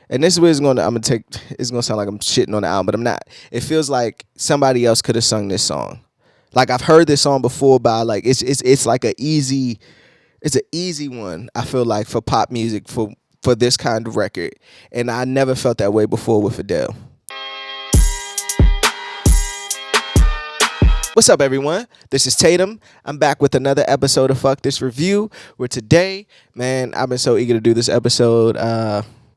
and this is where it's gonna sound like I'm shitting on the album, but I'm not. It feels like somebody else could have sung this song. Like I've heard this song before, by like it's like it's an easy one. I feel like for pop music for this kind of record, and I never felt that way before with Adele. What's up, everyone? This is Tatum. I'm back with another episode of Fuck This Review. Where today, man, I've been so eager to do this episode.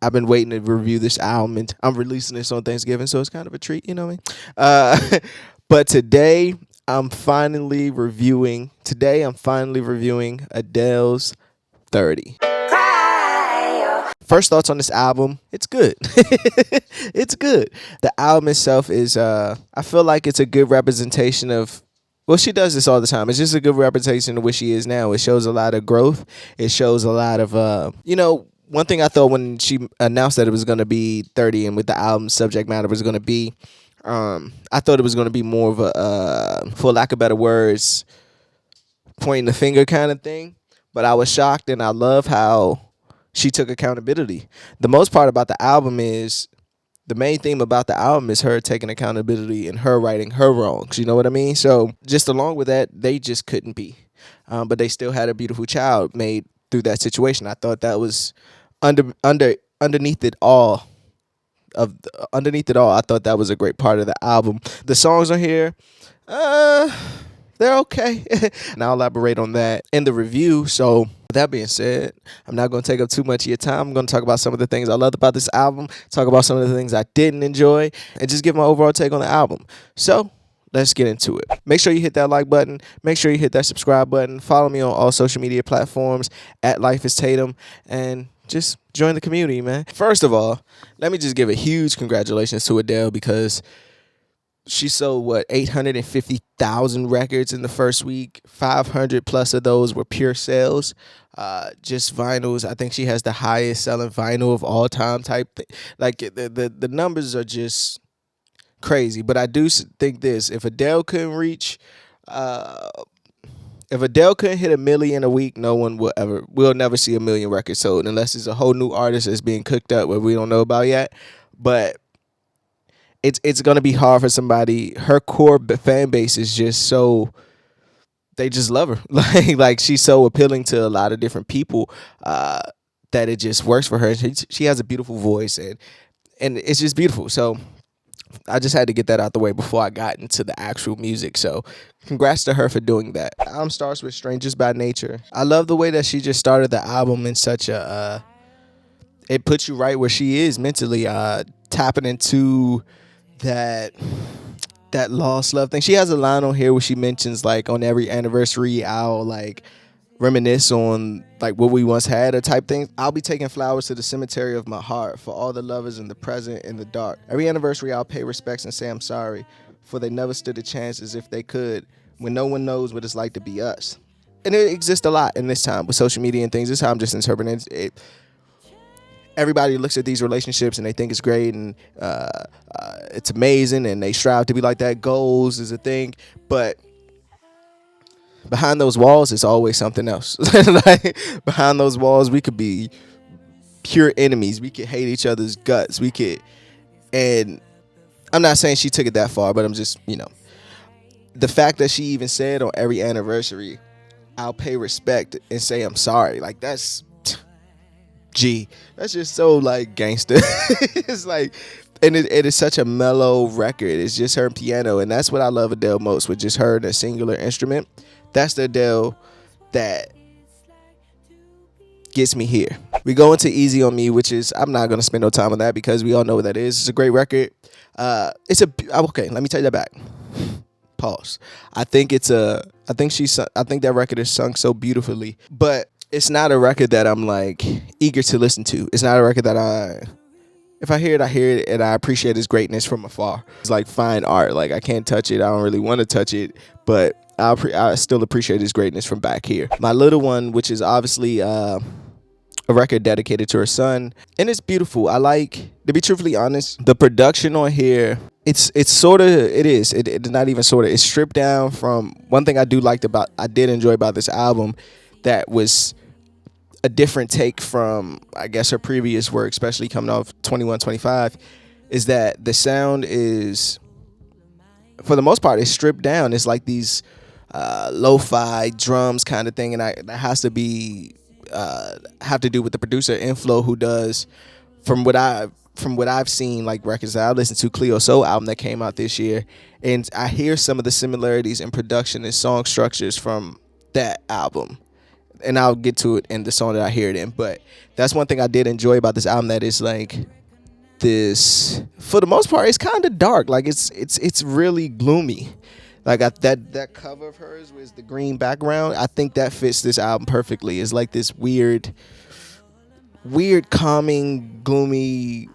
I've been waiting to review this album, and I'm releasing this on Thanksgiving, so it's kind of a treat, you know what I mean? But today, I'm finally reviewing Adele's 30. First thoughts on this album, it's good. It's good. The album itself is, I feel like it's a good representation of, well, she does this all the time. It's just a good representation of where she is now. It shows a lot of growth. It shows a lot of, one thing I thought when she announced that it was going to be 30 and with the album subject matter was going to be, I thought it was going to be more of a, for lack of better words, pointing the finger kind of thing. But I was shocked, and I love how she took accountability. The most part about the album is, the main theme about the album is her taking accountability and her righting her wrongs. You know what I mean? So just along with that, they just couldn't be. But they still had a beautiful child made through that situation. I thought that was underneath it all. I thought that was a great part of the album. The songs on here, they're okay. And I'll elaborate on that in the review. So with that being said, I'm not going to take up too much of your time. I'm going to talk about some of the things I loved about this album, talk about some of the things I didn't enjoy, and just give my overall take on the album. So let's get into it. Make sure you hit that like button. Make sure you hit that subscribe button. Follow me on all social media platforms at LifeAsTatum, and just join the community, man. First of all, let me just give a huge congratulations to Adele, because she sold 850,000 records in the first week. 500 plus of those were pure sales. Just vinyls. I think she has the highest selling vinyl of all time type thing. Like the numbers are just crazy. But I do think this: if Adele couldn't hit 1 million a week, no one we'll never see 1 million records sold, unless it's a whole new artist that's being cooked up where we don't know about yet. But it's gonna be hard for somebody. Her core fan base is just so, they just love her. like she's so appealing to a lot of different people, that it just works for her. She has a beautiful voice, and it's just beautiful. So I just had to get that out the way before I got into the actual music. So congrats to her for doing that. The album starts with Strangers by Nature. I love the way that she just started the album in such a, it puts you right where she is mentally, tapping into that lost love thing. She has a line on here where she mentions, like, on every anniversary I'll like reminisce on like what we once had, or type thing. I'll be taking flowers to the cemetery of my heart for all the lovers in the present and the dark. Every anniversary I'll pay respects and say I'm sorry, for they never stood a chance as if they could, when no one knows what it's like to be us. And it exists a lot in this time with social media and things. This is how I'm just interpreting it. Everybody looks at these relationships and they think it's great, and it's amazing, and they strive to be like that. Goals is a thing, but behind those walls is always something else. Like, behind those walls, we could be pure enemies. We could hate each other's guts. And I'm not saying she took it that far, but I'm just, the fact that she even said on every anniversary, I'll pay respect and say I'm sorry. Like, that's just so like gangster. It's like, and it is such a mellow record. It's just her piano, and that's what I love Adele most, with just her and a singular instrument. That's the Adele that gets me here. We go into Easy on Me, which is, I'm not gonna spend no time on that because we all know what that is. It's a great record. Okay, let me take that back. Pause. I think that record is sung so beautifully, but it's not a record that I'm like eager to listen to. It's not a record that if I hear it, and I appreciate its greatness from afar. It's like fine art. Like, I can't touch it. I don't really want to touch it, but I still appreciate its greatness from back here. My Little One, which is obviously a record dedicated to her son, and it's beautiful. I like, to be truthfully honest, the production on here. It's not even sort of. It's stripped down from one thing I did enjoy about this album, that was a different take from, I guess, her previous work, especially coming off 21, 25, is that the sound is, for the most part, it's stripped down. It's like these lo-fi drums kind of thing, and that has to be have to do with the producer Inflo, who does, from what I've seen, like records that I listened to, Cleo Soul album that came out this year, and I hear some of the similarities in production and song structures from that album. And I'll get to it in the song that I hear it in. But that's one thing I did enjoy about this album, that is like this, for the most part, it's kind of dark. Like it's really gloomy. Like that cover of hers with the green background, I think that fits this album perfectly. It's like this weird, calming, gloomy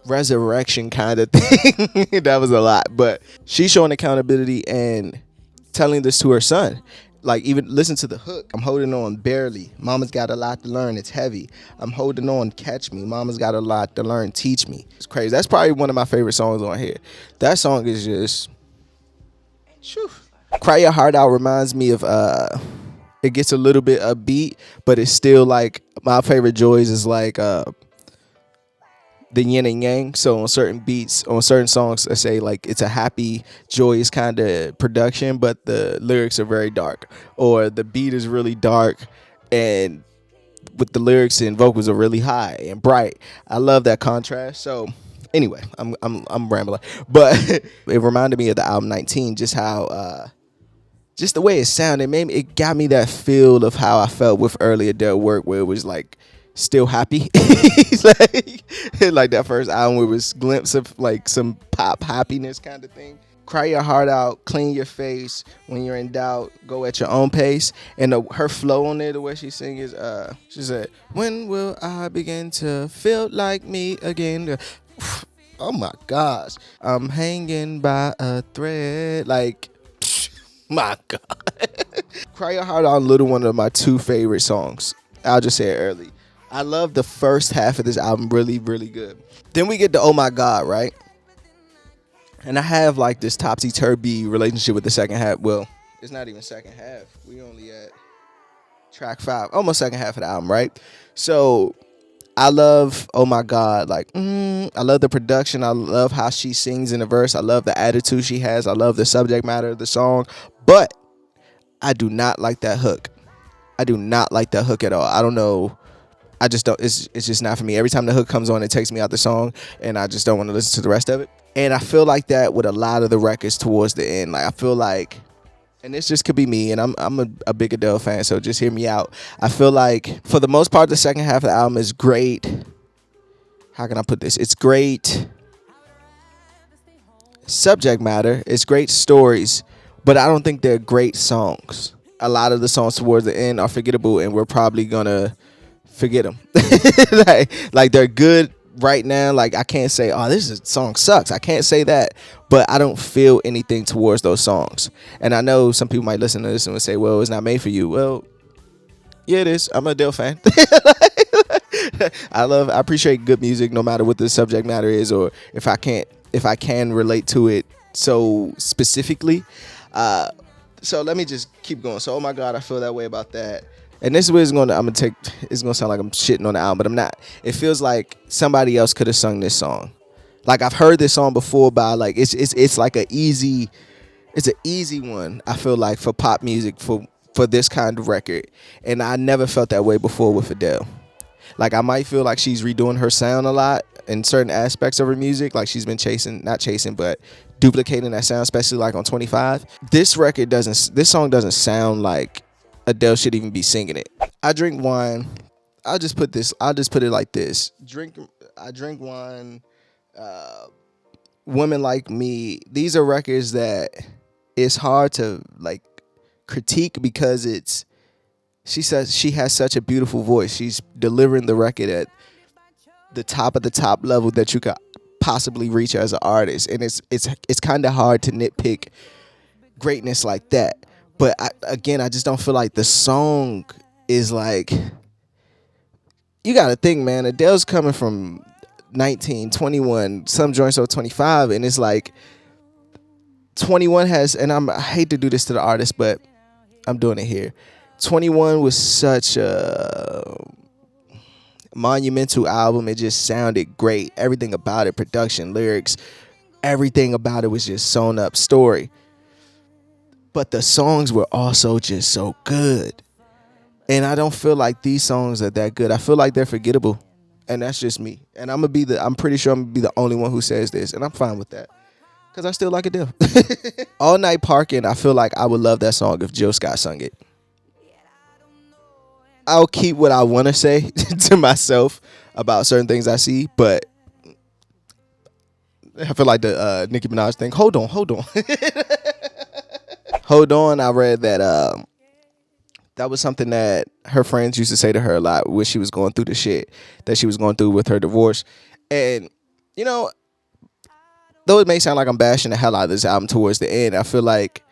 resurrection kind of thing. That was a lot, but she's showing accountability and telling this to her son. Like, even listen to the hook. I'm holding on barely. Mama's got a lot to learn. It's heavy. I'm holding on. Catch me. Mama's got a lot to learn. Teach me. It's crazy. That's probably one of my favorite songs on here. That song is just, whew. Cry Your Heart Out reminds me of it gets a little bit upbeat, but it's still like, my favorite joys is like the yin and yang. So on certain beats, on certain songs, I say like it's a happy, joyous kind of production, but the lyrics are very dark, or the beat is really dark, and with the lyrics and vocals are really high and bright. I love that contrast. So anyway, I'm rambling, but it reminded me of the album 19, just how just the way it sounded. It got me that feel of how I felt with early Adele work, where it was like still happy. like that first album where it was glimpse of like some pop happiness kind of thing. Cry your heart out, clean your face. When you're in doubt, go at your own pace. And her flow on it, the way she sings is, she said, when will I begin to feel like me again? Oh my gosh. I'm hanging by a thread. Like, my God. Cry Your Heart Out, Little One of my two favorite songs. I'll just say it early. I love the first half of this album really, really good. Then we get to Oh My God, right? And I have like this topsy-turvy relationship with the second half. Well, it's not even second half. We only at track 5, almost second half of the album, right? So I love Oh My God. Like, I love the production. I love how she sings in the verse. I love the attitude she has. I love the subject matter of the song. But I do not like that hook. I do not like that hook at all. I don't know. I just don't. It's just not for me. Every time the hook comes on, it takes me out the song, and I just don't want to listen to the rest of it. And I feel like that with a lot of the records towards the end. Like, I feel like, and this just could be me, and I'm a big Adele fan, so just hear me out. I feel like for the most part, the second half of the album is great. How can I put this? It's great subject matter. It's great stories, but I don't think they're great songs. A lot of the songs towards the end are forgettable, and we're probably gonna forget them. like they're good right now. Like, I can't say, oh, song sucks. I can't say that, but I don't feel anything towards those songs. And I know some people might listen to this and would say, well, it's not made for you. Well, yeah, it is. I'm a Adele fan. I appreciate good music, no matter what the subject matter is, or if I can relate to it so specifically. So let me just keep going. So, Oh My God, I feel that way about that. And this is where it's gonna sound like I'm shitting on the album, but I'm not. It feels like somebody else could have sung this song. Like, I've heard this song before, but like it's like an easy one, I feel like, for pop music, for this kind of record. And I never felt that way before with Adele. Like, I might feel like she's redoing her sound a lot in certain aspects of her music. Like, she's been but duplicating that sound, especially like on 25. This song doesn't sound like Adele should even be singing it. I drink wine. I'll just put it like this. I drink wine. Women Like Me. These are records that it's hard to like critique, because she says she has such a beautiful voice. She's delivering the record at the top of the top level that you could possibly reach as an artist. And it's kind of hard to nitpick greatness like that. But I just don't feel like the song is like, you got to think, man, Adele's coming from 19, 21, some joints are 25, and it's like 21 has, and I hate to do this to the artist, but I'm doing it here. 21 was such a monumental album. It just sounded great. Everything about it, production, lyrics, everything about it was just sewn up story. But the songs were also just so good. And I don't feel like these songs are that good. I feel like they're forgettable. And that's just me. And I'm pretty sure I'm gonna be the only one who says this. And I'm fine with that. Because I still like Adele. All Night Parking, I feel like I would love that song if Jill Scott sung it. I'll keep what I want to say to myself about certain things I see, but I feel like the Nicki Minaj thing. Hold on. Hold on. I read that that was something that her friends used to say to her a lot when she was going through the shit that she was going through with her divorce. And, you know, though it may sound like I'm bashing the hell out of this album towards the end, I feel like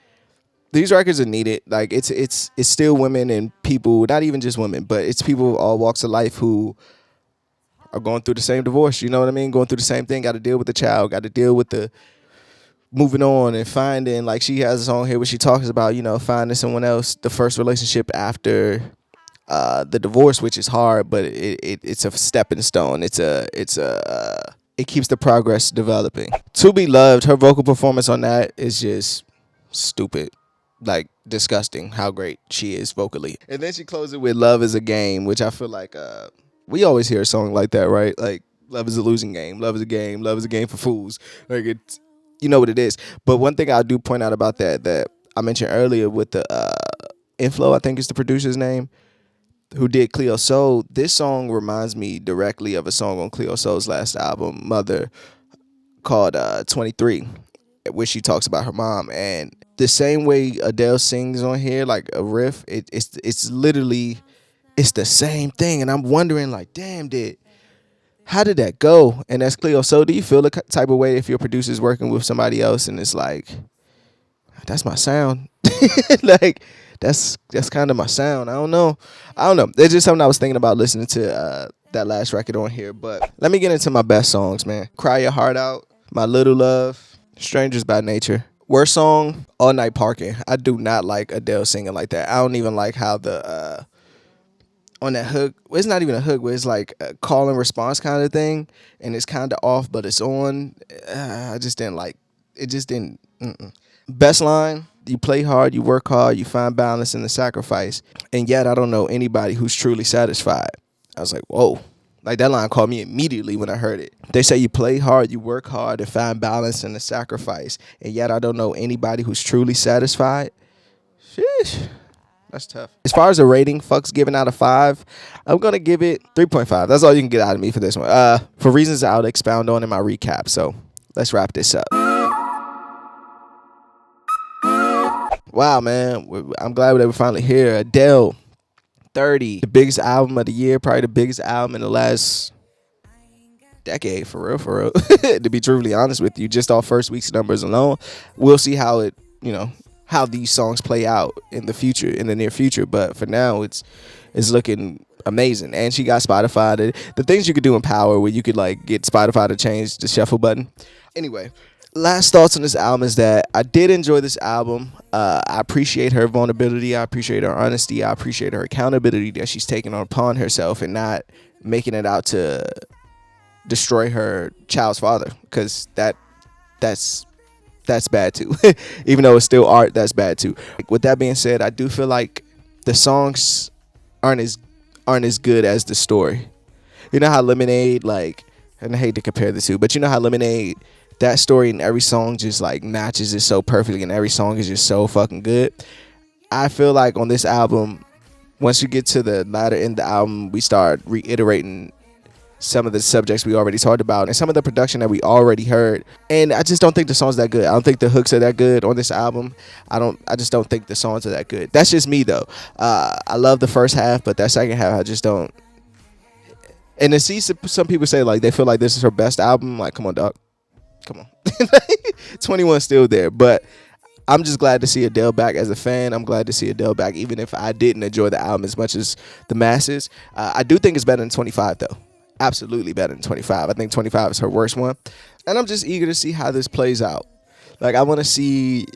these records are needed. Like it's still women and people, not even just women, but it's people of all walks of life who are going through the same divorce. You know what I mean? Going through the same thing. Got to deal with the child. Got to deal with the moving on and finding. Like she has a song here where she talks about, you know, finding someone else, the first relationship after the divorce, which is hard, but it's a stepping stone. It keeps the progress developing. To Be Loved, her vocal performance on that is just stupid. Like disgusting how great she is vocally. And then she closes it with Love Is a Game, which I feel like we always hear a song like that, right? Like love is a losing game, love is a game, love is a game for fools. Like it's, you know what it is. But one thing I do point out about that I mentioned earlier with the Inflow, I think is the producer's name, who did Cleo Soul. This song reminds me directly of a song on Cleo Soul's last album, Mother, called 23, where she talks about her mom. And the same way Adele sings on here, like a riff, it's literally, it's the same thing. And I'm wondering, like, damn, how did that go? And that's Cleo. So do you feel the type of way if your producer's working with somebody else and it's like, that's my sound? Like, that's kind of my sound. I don't know. It's just something I was thinking about listening to that last record on here. But let me get into my best songs, man. Cry Your Heart Out, My Little Love, Strangers by Nature. Worst song, All Night Parking. I do not like Adele singing like that. I don't even like how the on that hook, well, it's not even a hook, but it's like a call and response kind of thing, and it's kind of off, but it's on. I just didn't like it. Just didn't. Best line: you play hard, you work hard, you find balance in the sacrifice, and yet I don't know anybody who's truly satisfied. I was like, whoa. Like, that line caught me immediately when I heard it. They say you play hard, you work hard, and find balance in the sacrifice, and yet I don't know anybody who's truly satisfied. Sheesh. That's tough. As far as a rating, fucks given out of 5, I'm going to give it 3.5. That's all you can get out of me for this one. For reasons I'll expound on in my recap. So let's wrap this up. Wow, man. I'm glad they were finally here. Adele, 30. The biggest album of the year. Probably the biggest album in the last decade, for real. To be truly honest with you, just off first week's numbers alone. We'll see how it, how these songs play out in the near future. But for now, it's looking amazing. And she got Spotify. The things you could do in Power, where you could like get Spotify to change the shuffle button. Anyway, last thoughts on this album is that I did enjoy this album. I appreciate her vulnerability. I appreciate her honesty. I appreciate her accountability that she's taken upon herself and not making it out to destroy her child's father, because that's bad too. Even though it's still art, that's bad too. With that being said, I do feel like the songs aren't as good as the story. You know how Lemonade, like, and I hate to compare the two, but you know how Lemonade, that story in every song just like matches it so perfectly, and every song is just so fucking good. I feel like on this album, once you get to the latter end of the album, we start reiterating some of the subjects we already talked about and some of the production that we already heard. And I just don't think the songs that good. I don't think the hooks are that good on this album. I just don't think the songs are that good. That's just me though. I love the first half, but that second half I just don't. And to see some people say like they feel like this is her best album, like, come on, dog. Come on. 21's still there, but I'm just glad to see Adele back as a fan. I'm glad to see Adele back, even if I didn't enjoy the album as much as the masses. I do think it's better than 25 though. Absolutely better than 25. I think 25 is her worst one. And I'm just eager to see how this plays out. Like, I want to see,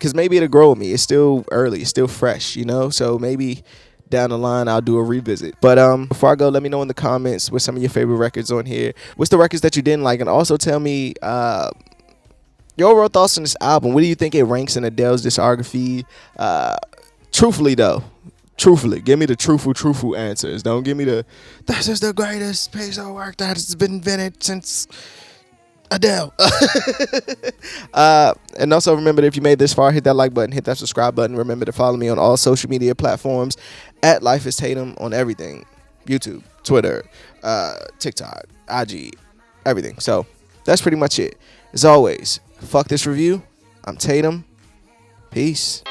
because maybe it'll grow with me. It's still early, it's still fresh, you know. So maybe down the line I'll do a revisit. But before I go, let me know in the comments what's some of your favorite records on here. What's the records that you didn't like, and also tell me your overall thoughts on this album. What do you think it ranks in Adele's discography? Truthfully though. Truthfully, give me the truthful answers. Don't give me the this is the greatest piece of work that has been invented since Adele. And also remember that if you made this far, hit that like button, hit that subscribe button. Remember to follow me on all social media platforms at LifeAsTatum on everything. YouTube, Twitter, TikTok, IG, everything. So that's pretty much it. As always, fuck this review. I'm Tatum. Peace.